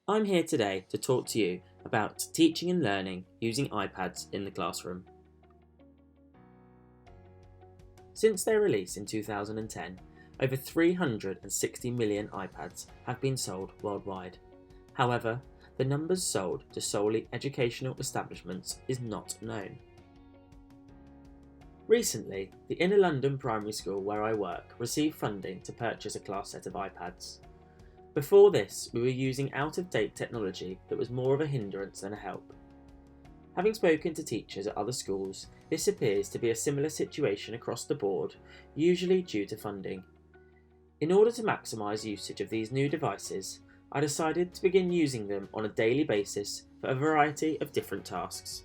I'm here today to talk to you about teaching and learning using iPads in the classroom. Since their release in 2010, over 360 million iPads have been sold worldwide. However, the numbers sold to solely educational establishments is not known. Recently, the Inner London primary school where I work received funding to purchase a class set of iPads. Before this, we were using out-of-date technology that was more of a hindrance than a help. Having spoken to teachers at other schools, this appears to be a similar situation across the board, usually due to funding. In order to maximise usage of these new devices, I decided to begin using them on a daily basis for a variety of different tasks.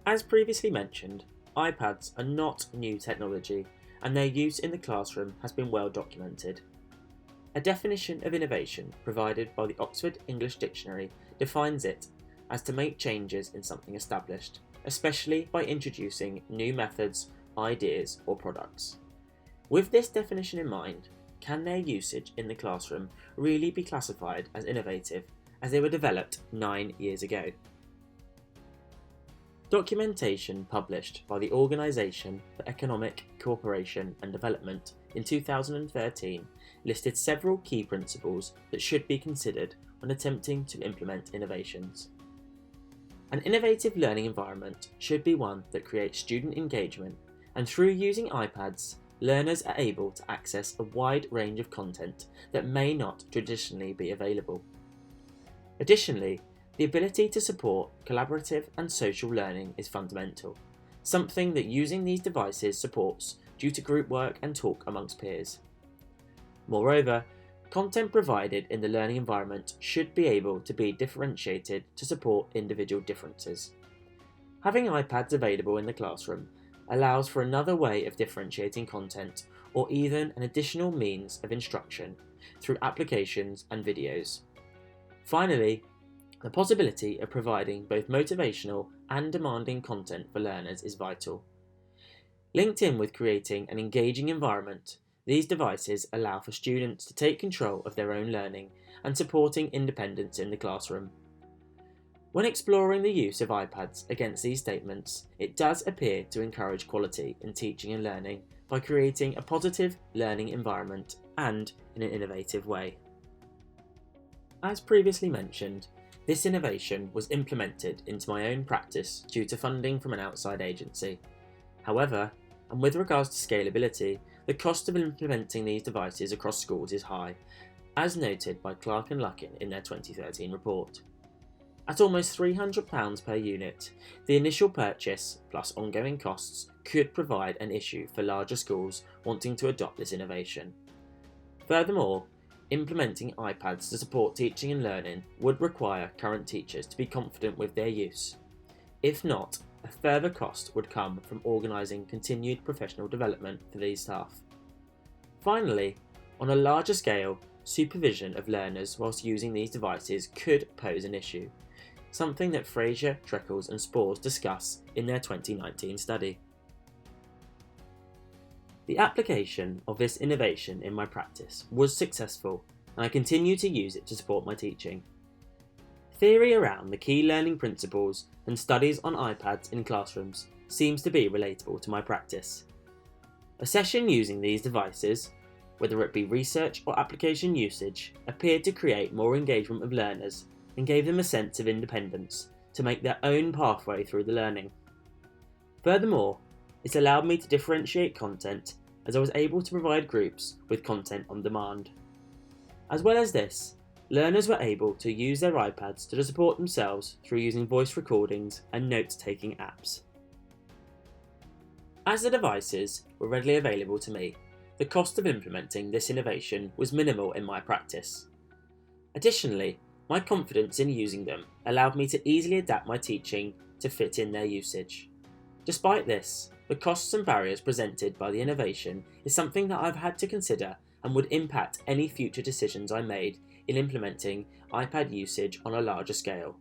As previously mentioned, iPads are not new technology, and their use in the classroom has been well documented. A definition of innovation provided by the Oxford English Dictionary defines it as to make changes in something established, especially by introducing new methods, ideas, or products. With this definition in mind, can their usage in the classroom really be classified as innovative, as they were developed 9 years ago? Documentation published by the Organisation for Economic Cooperation and Development in 2013 listed several key principles that should be considered when attempting to implement innovations. An innovative learning environment should be one that creates student engagement, and through using iPads, learners are able to access a wide range of content that may not traditionally be available. Additionally, the ability to support collaborative and social learning is fundamental, something that using these devices supports due to group work and talk amongst peers. Moreover, content provided in the learning environment should be able to be differentiated to support individual differences. Having iPads available in the classroom allows for another way of differentiating content or even an additional means of instruction through applications and videos. Finally, the possibility of providing both motivational and demanding content for learners is vital. Linked in with creating an engaging environment, these devices allow for students to take control of their own learning and supporting independence in the classroom. When exploring the use of iPads against these statements, it does appear to encourage quality in teaching and learning by creating a positive learning environment and in an innovative way. As previously mentioned, this innovation was implemented into my own practice due to funding from an outside agency. However, and with regards to scalability, the cost of implementing these devices across schools is high, as noted by Clark and Luckin in their 2013 report. At almost £300 per unit, the initial purchase plus ongoing costs could provide an issue for larger schools wanting to adopt this innovation. Furthermore, implementing iPads to support teaching and learning would require current teachers to be confident with their use. If not, a further cost would come from organising continued professional development for these staff. Finally, on a larger scale, supervision of learners whilst using these devices could pose an issue, something that Fraser, Treccles and Spores discuss in their 2019 study. The application of this innovation in my practice was successful, and I continue to use it to support my teaching. Theory around the key learning principles and studies on iPads in classrooms seems to be relatable to my practice. A session using these devices, whether it be research or application usage, appeared to create more engagement of learners and gave them a sense of independence to make their own pathway through the learning. Furthermore, it allowed me to differentiate content as I was able to provide groups with content on demand. As well as this, learners were able to use their iPads to support themselves through using voice recordings and note-taking apps. As the devices were readily available to me, the cost of implementing this innovation was minimal in my practice. Additionally, my confidence in using them allowed me to easily adapt my teaching to fit in their usage. Despite this, the costs and barriers presented by the innovation is something that I've had to consider and would impact any future decisions I made in implementing iPad usage on a larger scale.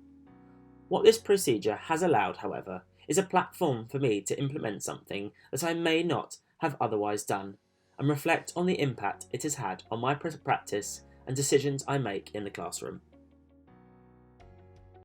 What this procedure has allowed, however, is a platform for me to implement something that I may not have otherwise done, and reflect on the impact it has had on my practice and decisions I make in the classroom.